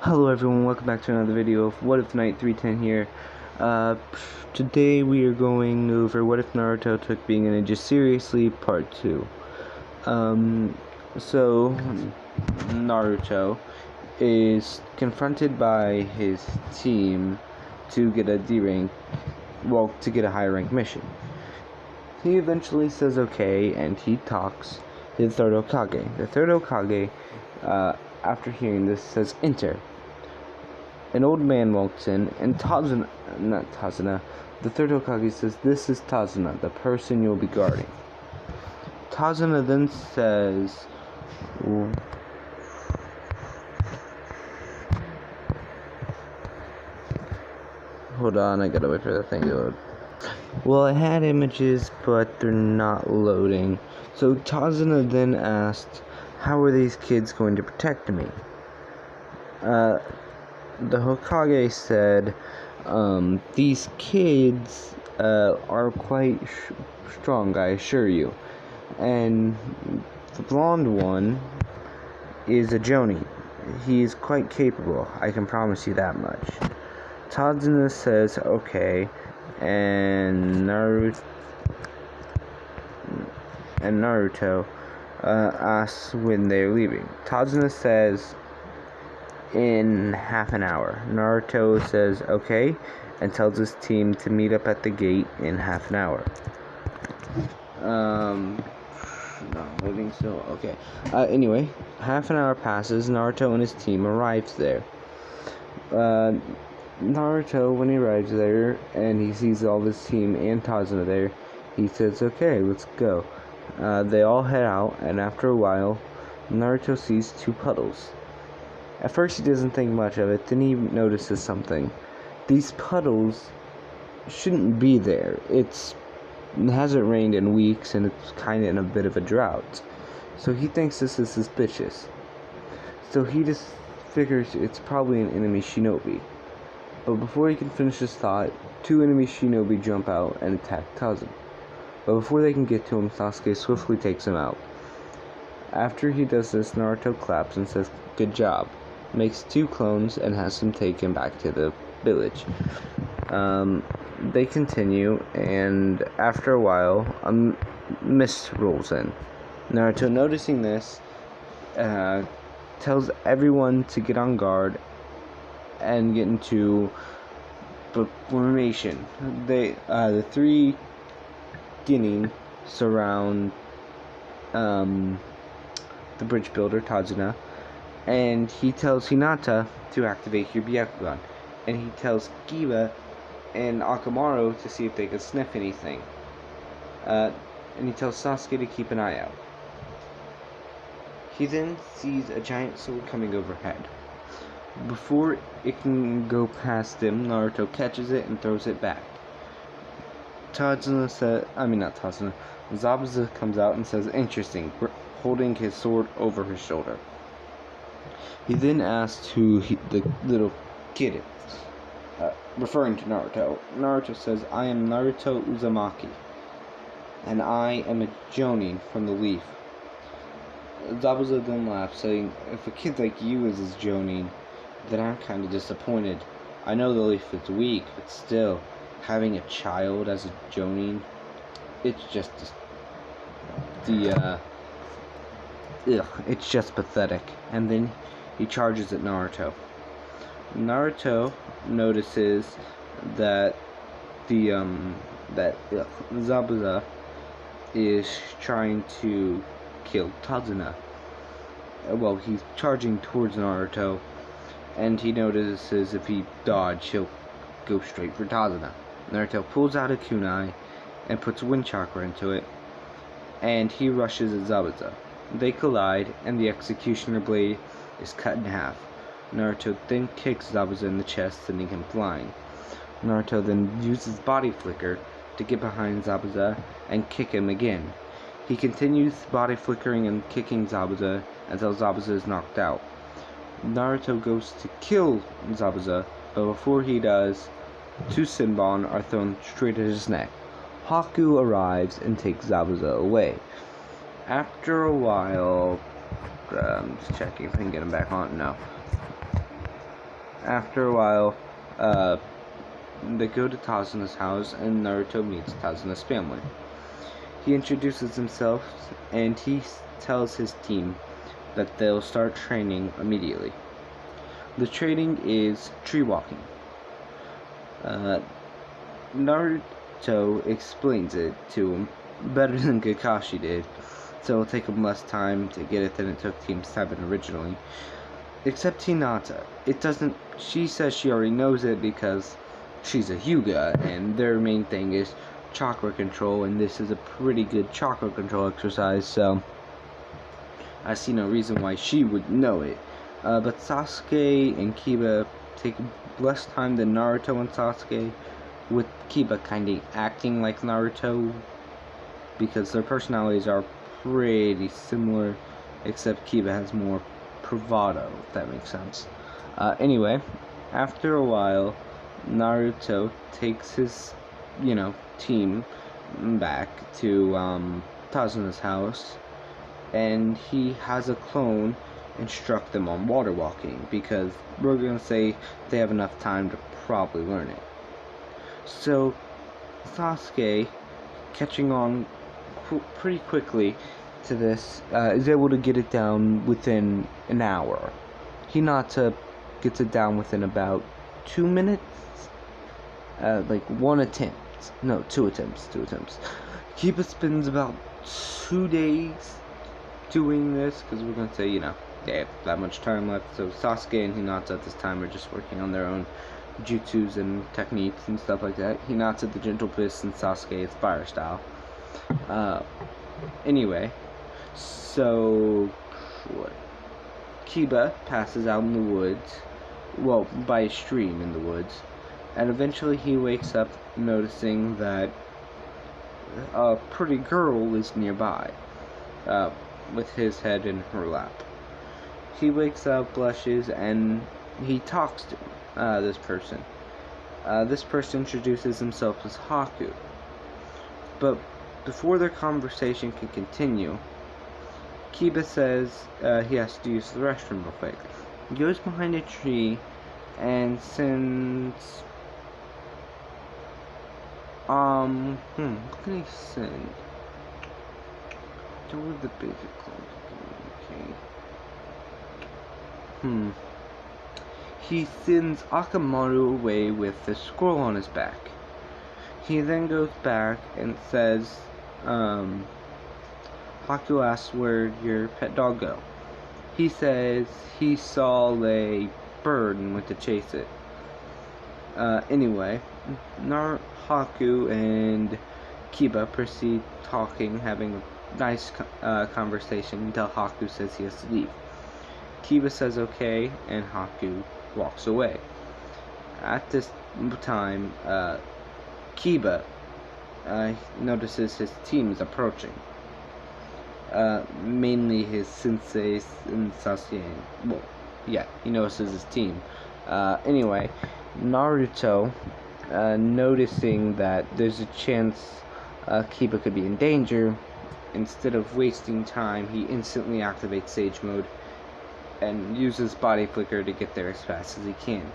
Hello everyone, welcome back to another video of What If Night 310 here. Today we are going over What If Naruto Took Being a Ninja Seriously, Part 2. So Naruto is confronted by his team to get a D-rank, to get a higher rank mission. He eventually says okay, and he talks to the third Hokage. The third Hokage, after hearing this, says enter. An old man walks in, and the third Hokage says, "This is Tazuna, the person you'll be guarding." Tazuna then says, hold on, I gotta wait for the thing to load. Well, I had images, but they're not loading. So Tazuna then asked, "How are these kids going to protect me?" The Hokage said, "These kids are quite strong, I assure you. And the blonde one is a Jonin. He is quite capable, I can promise you that much." Tazuna says, okay, and Naruto asks when they're leaving. Tazuna says, "In half an hour." Naruto says okay and tells his team to meet up at the gate in half an hour. Not loading still. Okay. Anyway, half an hour passes. Naruto and his team arrives there. Naruto, when he arrives there and he sees all of his team and Tazuna there, he says, "Okay, let's go." They all head out, and after a while, Naruto sees two puddles. At first he doesn't think much of it, then he notices something. These puddles shouldn't be there. It hasn't rained in weeks and it's kind of in a bit of a drought. So he thinks this is suspicious. So he just figures it's probably an enemy shinobi. But before he can finish his thought, two enemy shinobi jump out and attack Tazuna. But before they can get to him, Sasuke swiftly takes him out. After he does this, Naruto claps and says, "Good job." Makes two clones and has them take him back to the village. They continue, and after a while, a mist rolls in. Naruto, noticing this, tells everyone to get on guard and get into formation. The three Genin surround the bridge builder, Tazuna, and he tells Hinata to activate her Byakugan, and he tells Kiba and Akamaru to see if they can sniff anything, and he tells Sasuke to keep an eye out. He then sees a giant sword coming overhead. Before it can go past him, Naruto catches it and throws it back. Zabuza comes out and says, "Interesting," holding his sword over his shoulder. He then asks who the little kid is, referring to Naruto. Naruto says, "I am Naruto Uzumaki, and I am a Jonin from the Leaf." Zabuza then laughs, saying, "If a kid like you is his Jonin, then I'm kind of disappointed. I know the Leaf is weak, but still, having a child as a Jonin, it's just it's just pathetic." And then he charges at Naruto. Naruto notices that Zabuza is trying to kill Tazuna. Well, he's charging towards Naruto, and he notices if he dodges, he'll go straight for Tazuna. Naruto pulls out a kunai and puts wind chakra into it, and he rushes at Zabuza. They collide, and the executioner blade is cut in half. Naruto then kicks Zabuza in the chest, sending him flying. Naruto then uses body flicker to get behind Zabuza and kick him again. He continues body flickering and kicking Zabuza until Zabuza is knocked out. Naruto goes to kill Zabuza, but before he does, two Senbon are thrown straight at his neck. Haku arrives and takes Zabuza away. After a while, just checking if I can get him back on. No. After a while, uh, they go to Tazuna's house, and Naruto meets Tazuna's family. He introduces himself, and he tells his team that they'll start training immediately. The training is tree walking. Naruto explains it to him better than Kakashi did, so it'll take him less time to get it than it took Team 7 originally. Except Hinata. She says she already knows it because she's a Hyuga, and their main thing is chakra control, and this is a pretty good chakra control exercise, so I see no reason why she would know it. But Sasuke and Kiba take less time than Naruto and Sasuke, with Kiba kinda acting like Naruto, because their personalities are pretty similar, except Kiba has more bravado, if that makes sense. Anyway, after a while, Naruto takes his, team back to Tazuna's house, and he has a clone instruct them on water walking, because we're gonna say they have enough time to probably learn it. So Sasuke, catching on pretty quickly to this, is able to get it down within an hour. Hinata gets it down within about 2 minutes. Two attempts. Kiba spends about 2 days doing this, because we're gonna say, they have that much time left. So Sasuke and Hinata at this time are just working on their own jutsus and techniques and stuff like that. Hinata the gentle fist, and Sasuke is fire style. Anyway, so Kiba passes out in the woods, well, by a stream in the woods, and eventually he wakes up noticing that a pretty girl is nearby, with his head in her lap. He wakes up, blushes, and he talks to this person. This person introduces himself as Haku. But before their conversation can continue, Kiba says he has to use the restroom real quick. He goes behind a tree and sends... what can he send? Don't read the basic code. Okay. He sends Akamaru away with the scroll on his back. He then goes back and says, Haku asks where your pet dog go. He says he saw a bird and went to chase it. Anyway, Haku and Kiba proceed talking, having a nice conversation until Haku says he has to leave. Kiba says okay, and Haku walks away. At this time, Kiba notices his team is approaching. Mainly his sensei and Sasuke. Well, yeah, he notices his team. Anyway, Naruto, noticing that there's a chance Kiba could be in danger, instead of wasting time, he instantly activates Sage Mode and uses Body Flicker to get there as fast as he can.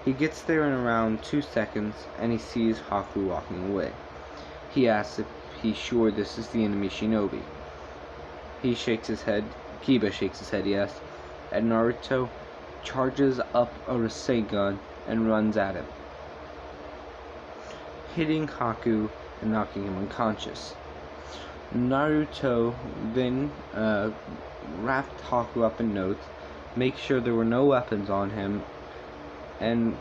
He gets there in around 2 seconds, and he sees Haku walking away. He asks if he's sure this is the enemy shinobi. He shakes his head. Kiba shakes his head yes, and Naruto charges up a Rasengan and runs at him, hitting Haku and knocking him unconscious. Naruto then wrapped Haku up in notes, make sure there were no weapons on him, and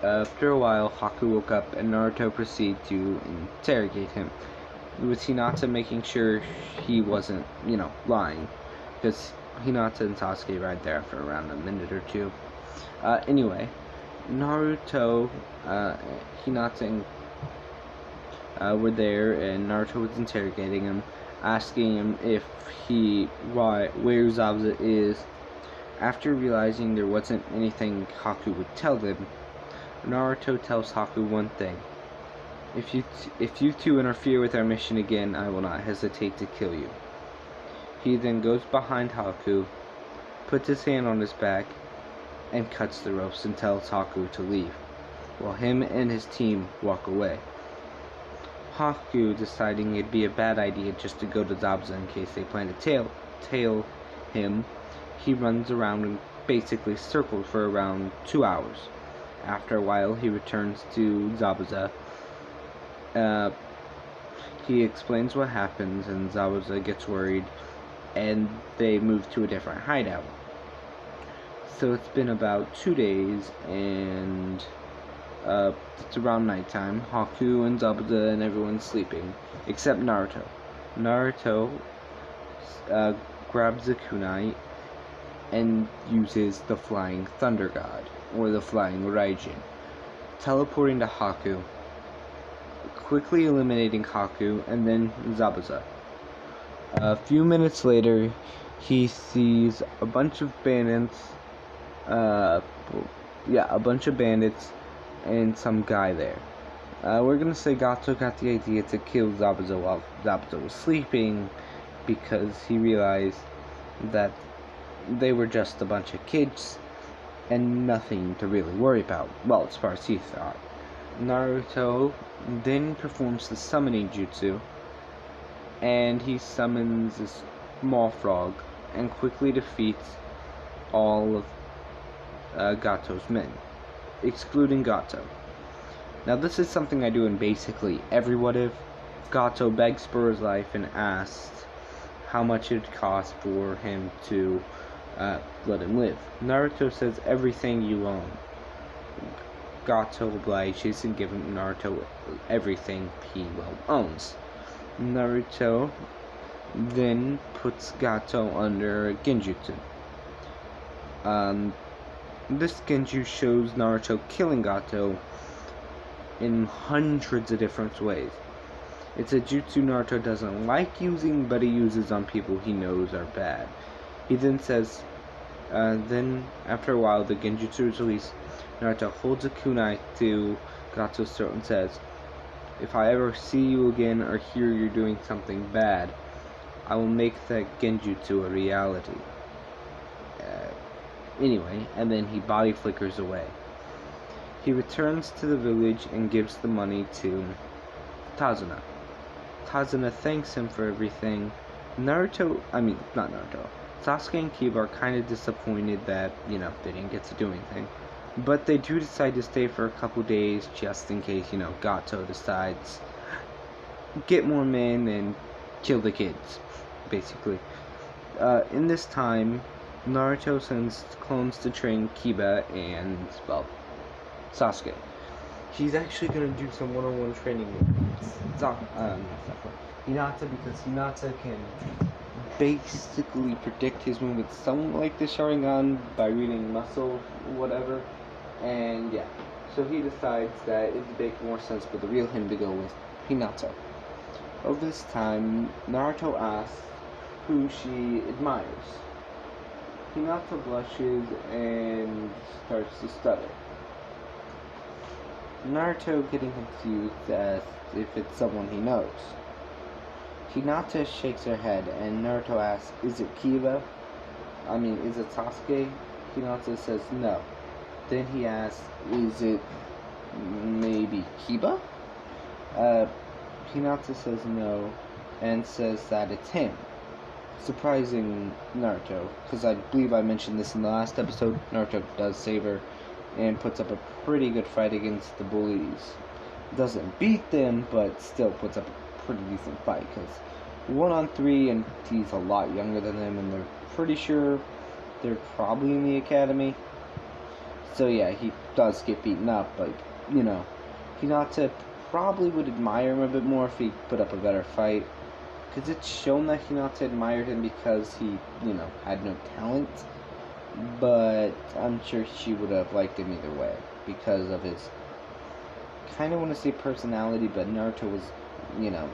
after a while Haku woke up and Naruto proceeded to interrogate him, with Hinata making sure he wasn't, lying, because Hinata and Sasuke right there after around a minute or two. Anyway, Naruto, Hinata were there, and Naruto was interrogating him, asking him where Zabuza is. After realizing there wasn't anything Haku would tell them, Naruto tells Haku one thing: if you two interfere with our mission again, I will not hesitate to kill you. He then goes behind Haku, puts his hand on his back, and cuts the ropes and tells Haku to leave, while him and his team walk away. Haku, deciding it'd be a bad idea just to go to Zabuza in case they plan to tail him, he runs around and basically circles for around 2 hours. After a while, he returns to Zabuza. He explains what happens, and Zabuza gets worried, and they move to a different hideout. So it's been about 2 days, and it's around nighttime. Haku and Zabuza and everyone's sleeping, except Naruto. Naruto grabs a kunai and uses the Flying Thunder God, or the Flying Raijin, teleporting to Haku, quickly eliminating Haku and then Zabuza. A few minutes later, he sees a bunch of bandits, and some guy there. We're gonna say Gato got the idea to kill Zabuza while Zabuza was sleeping, because he realized that they were just a bunch of kids and nothing to really worry about, well, as far as he thought. Naruto then performs the summoning jutsu, and he summons a small frog and quickly defeats all of Gato's men, excluding Gato. Now this is something I do in basically every what if. Gato begs for his life and asks how much it'd cost for him to let him live. Naruto says everything you own. Gato obliges and gives Naruto everything he owns. Naruto then puts Gato under a genjutsu. This genjutsu shows Naruto killing Gato in hundreds of different ways. It's a jutsu Naruto doesn't like using, but he uses on people he knows are bad. He then says, then after a while the genjutsu is released. Naruto holds a kunai to Gato's throat and says, "If I ever see you again or hear you're doing something bad, I will make that genjutsu a reality." Anyway, and then he body flickers away. He returns to the village and gives the money to Tazuna. Tazuna thanks him for everything. Sasuke and Kiba are kind of disappointed that, they didn't get to do anything. But they do decide to stay for a couple days just in case, Gato decides get more men and kill the kids, basically. In this time, Naruto sends clones to train Kiba and, Sasuke. He's actually going to do some one-on-one training with Hinata, because Hinata can basically predict his movements somewhat like the Sharingan by reading muscle, whatever. And yeah, so he decides that it would make more sense for the real him to go with Hinata. Over this time, Naruto asks who she admires. Hinata blushes and starts to stutter. Naruto getting confused as if it's someone he knows. Hinata shakes her head and Naruto asks, "Is it Kiba? Is it Sasuke?" Hinata says no. Then he asks, "Is it maybe Kiba?" Hinata says no and says that it's him. Surprising Naruto, because I believe I mentioned this in the last episode. Naruto does save her and puts up a pretty good fight against the bullies. Doesn't beat them, but still puts up a pretty decent fight, because 1-on-3 and he's a lot younger than them, and they're pretty sure they're probably in the academy. So yeah, he does get beaten up, but Hinata probably would admire him a bit more if he put up a better fight, because it's shown that Hinata admired him because he, had no talent, but I'm sure she would have liked him either way, because of his, kind of want to say personality, but Naruto was,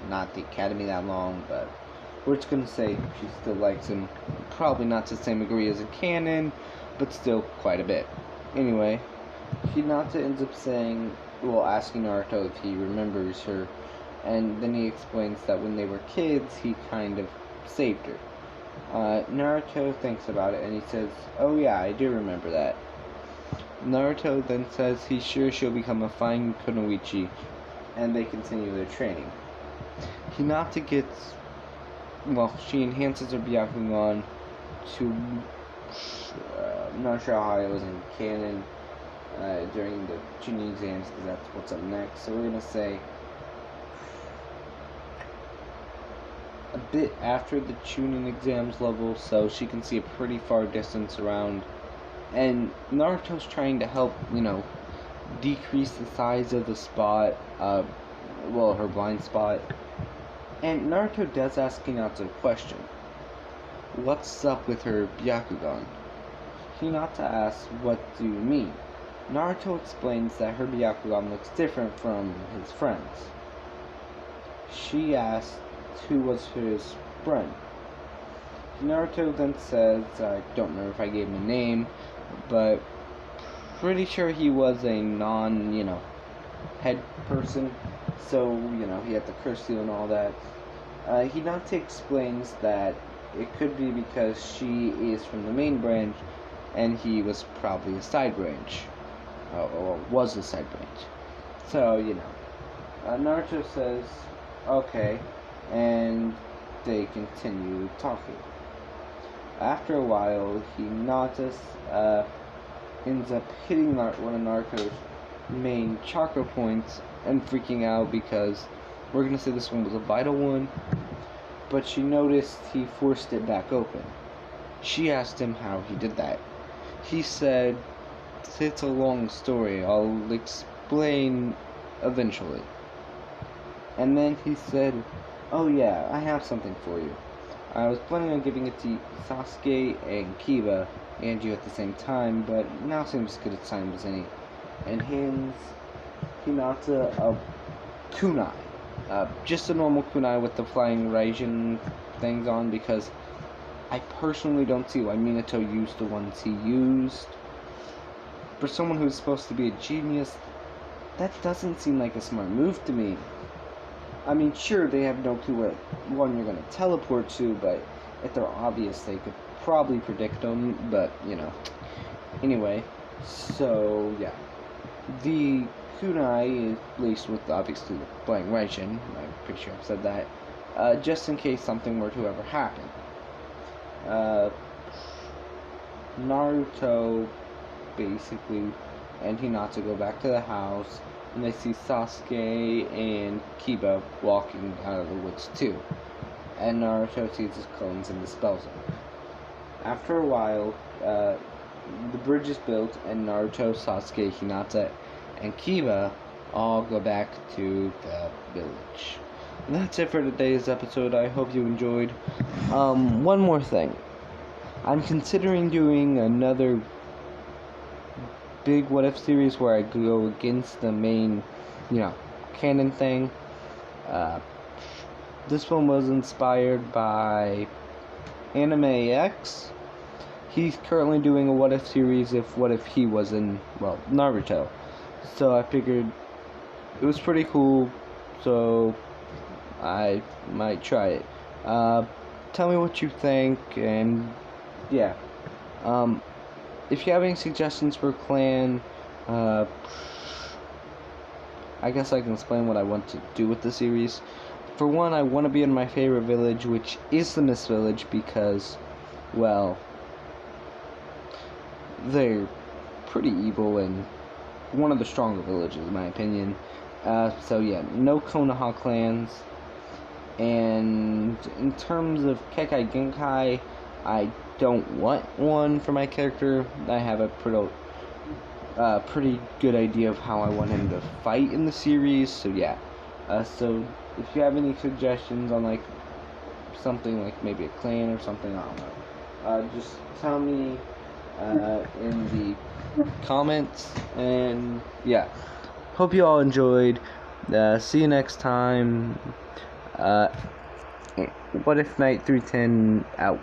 not the academy that long, but we're just going to say she still likes him, probably not to the same degree as in canon, but still quite a bit. Anyway, Hinata ends up asking Naruto if he remembers her, and then he explains that when they were kids, he kind of saved her. Naruto thinks about it, and he says, "Oh yeah, I do remember that." Naruto then says he's sure she'll become a fine kunoichi, and they continue their training. Hinata gets, she enhances her Byakugan to, I'm not sure how it was in canon during the Chunin exams, because that's what's up next. So we're going to say a bit after the Chunin exams level, so she can see a pretty far distance around. And Naruto's trying to help, decrease the size of the spot, her blind spot. And Naruto does ask Hinata a question. What's up with her Byakugan? Hinata asks, what do you mean? Naruto explains that her Byakugan looks different from his friends. She asks who was his friend. Naruto then says, I don't remember if I gave him a name, but pretty sure he was a head person, so, he had the curse seal and all that. Hinata explains that it could be because she is from the main branch, and he was probably a side branch, or was a side branch. So, Naruto says, okay, and they continue talking. After a while, Hinata ends up hitting one of Naruto's main chakra points and freaking out because we're going to say this one was a vital one, but she noticed he forced it back open. She asked him how he did that. He said, it's a long story, I'll explain eventually. And then he said, oh yeah, I have something for you. I was planning on giving it to Sasuke and Kiba and you at the same time, but now seems as good a time as any. And hands Hinata a kunai. Just a normal kunai with the flying Raijin things on, because I personally don't see why Minato used the ones he used. For someone who's supposed to be a genius, that doesn't seem like a smart move to me. I mean, sure, they have no clue what one you're going to teleport to, but if they're obvious, they could probably predict them, but, Anyway, so, yeah. The kunai is laced with, obviously, the flying Raijin. I'm pretty sure I've said that. Just in case something were to ever happen. Naruto, basically, and Hinata go back to the house, and they see Sasuke and Kiba walking out of the woods too. And Naruto sees his clones and dispels them. After a while, the bridge is built, and Naruto, Sasuke, Hinata, and Kiba all go back to the village. And that's it for today's episode. I hope you enjoyed. One more thing. I'm considering doing another big What If series where I go against the main, canon thing. This one was inspired by Anime X. He's currently doing a What If series what if he was in, Naruto. So I figured it was pretty cool, so I might try it. Tell me what you think, and yeah. If you have any suggestions for clan, I guess I can explain what I want to do with the series. For one, I want to be in my favorite village, which is the Mist Village, because, they're pretty evil and one of the stronger villages, in my opinion. So yeah, no Konoha clans. And in terms of Kekai Genkai, I don't want one for my character. I have a pretty good idea of how I want him to fight in the series, so yeah. So if you have any suggestions on something like maybe a clan or something, I don't know. Just tell me in the comments, and yeah. Hope you all enjoyed. See you next time. What If Night 310 out.